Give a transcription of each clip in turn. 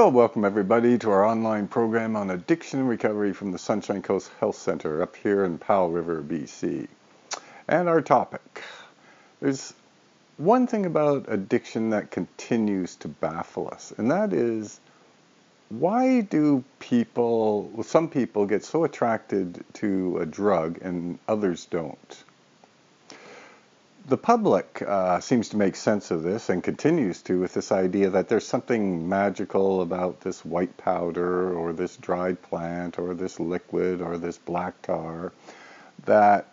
Well, welcome everybody to our online program on addiction recovery from the Sunshine Coast Health Center up here in Powell River, BC. And our topic. There's one thing about addiction that continues to baffle us, and that is, why do some people get so attracted to a drug and others don't? The public seems to make sense of this and continues to with this idea that there's something magical about this white powder or this dried plant or this liquid or this black tar that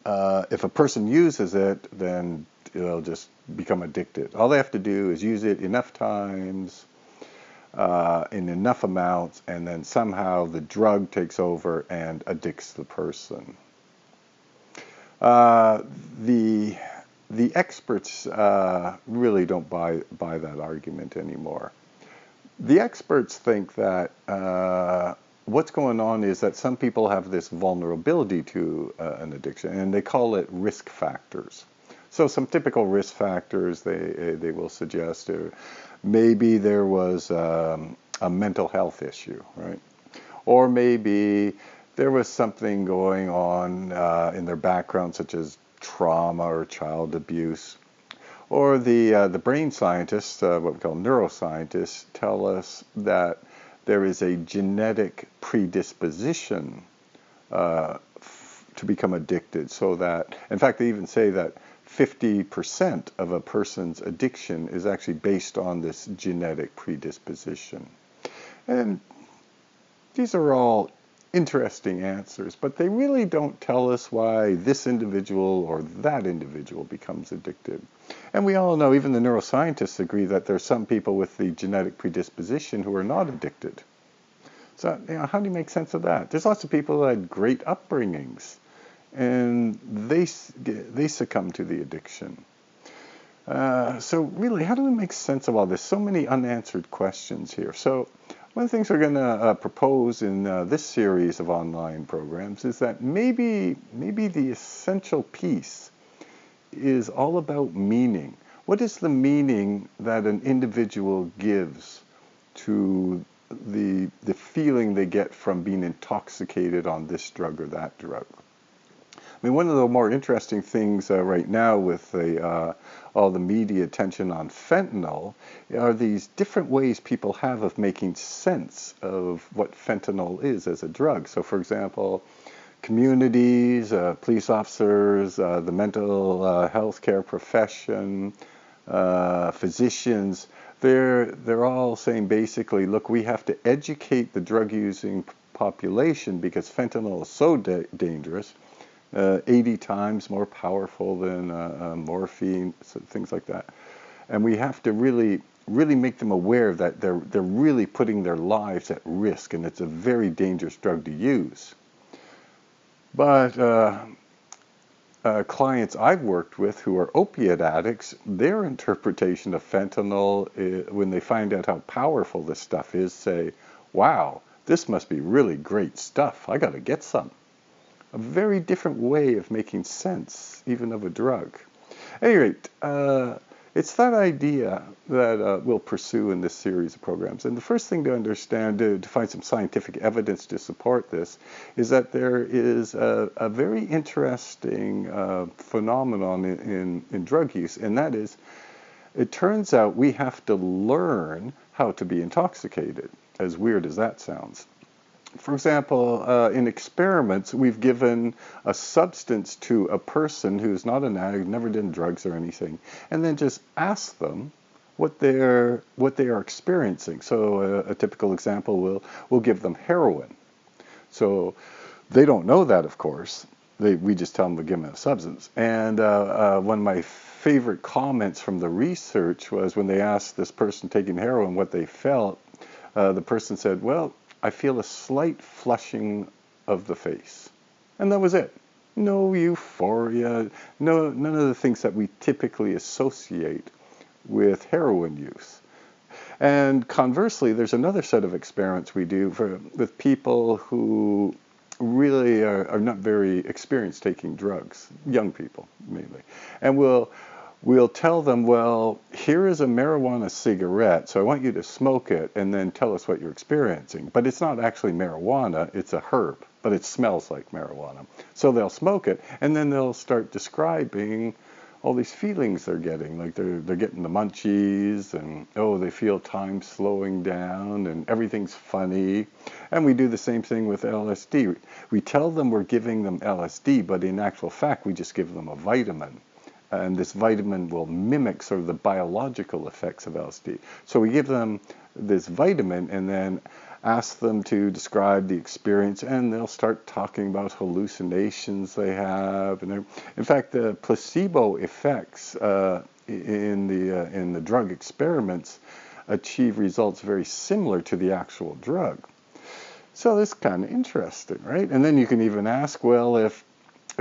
if a person uses it, then they'll just become addicted. All they have to do is use it enough times, in enough amounts, and then somehow the drug takes over and addicts the person. The experts really don't buy that argument anymore. The experts think that what's going on is that some people have this vulnerability to an addiction, and they call it risk factors. So some typical risk factors they will suggest maybe there was a mental health issue, right? Or maybe there was something going on in their background, such as trauma or child abuse. Or the brain scientists, what we call neuroscientists, tell us that there is a genetic predisposition to become addicted. So that, in fact, they even say that 50% of a person's addiction is actually based on this genetic predisposition. And these are all interesting answers, but they really don't tell us why this individual or that individual becomes addicted. And we all know, even the neuroscientists agree, that there's some people with the genetic predisposition who are not addicted. So, how do you make sense of that? There's lots of people who had great upbringings, and they succumb to the addiction. So really, how do we make sense of all this? So many unanswered questions here. So one of the things we're going to propose in this series of online programs is that maybe the essential piece is all about meaning. What is the meaning that an individual gives to the feeling they get from being intoxicated on this drug or that drug? I mean, one of the more interesting things right now with all the media attention on fentanyl are these different ways people have of making sense of what fentanyl is as a drug. So, for example, communities, police officers, the mental health care profession, physicians, they're all saying basically, look, we have to educate the drug-using population because fentanyl is so dangerous. 80 times more powerful than morphine, so things like that. And we have to really make them aware that they're really putting their lives at risk, and it's a very dangerous drug to use. But clients I've worked with who are opiate addicts, their interpretation of fentanyl, when they find out how powerful this stuff is, say, wow, this must be really great stuff. I got to get some. A very different way of making sense, even of a drug. At any rate, it's that idea that we'll pursue in this series of programs. And the first thing to understand, to find some scientific evidence to support this, is that there is a very interesting phenomenon in drug use, and that is, it turns out we have to learn how to be intoxicated, as weird as that sounds. For example, in experiments, we've given a substance to a person who's not an addict, never done drugs or anything, and then just ask them what they are experiencing. So a typical example, we'll give them heroin. So they don't know that, of course. We just tell them to give them a substance. And one of my favorite comments from the research was when they asked this person taking heroin what they felt, the person said, well, I feel a slight flushing of the face. And that was it. No euphoria, none of the things that we typically associate with heroin use. And conversely, there's another set of experiments we do with people who really are not very experienced taking drugs, young people mainly. And we'll we'll tell them, well, here is a marijuana cigarette, so I want you to smoke it and then tell us what you're experiencing. But it's not actually marijuana, it's a herb, but it smells like marijuana. So they'll smoke it, and then they'll start describing all these feelings they're getting, like they're getting the munchies, and oh, they feel time slowing down, and everything's funny. And we do the same thing with LSD. We tell them we're giving them LSD, but in actual fact, we just give them a vitamin. And this vitamin will mimic sort of the biological effects of LSD. So we give them this vitamin and then ask them to describe the experience, and they'll start talking about hallucinations they have. And in fact, the placebo effects in the drug experiments achieve results very similar to the actual drug. So this is kind of interesting, right? And then you can even ask, well, if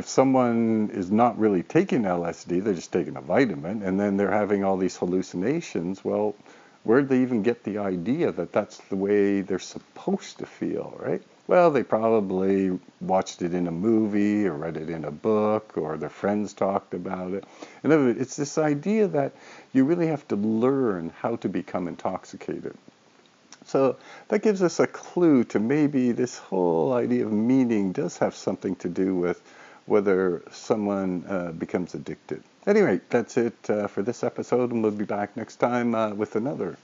someone is not really taking LSD, they're just taking a vitamin, and then they're having all these hallucinations, well, where'd they even get the idea that that's the way they're supposed to feel, right? Well, they probably watched it in a movie or read it in a book or their friends talked about it. In other words, it's this idea that you really have to learn how to become intoxicated. So that gives us a clue to maybe this whole idea of meaning does have something to do with whether someone becomes addicted. Anyway, that's it for this episode, and we'll be back next time with another.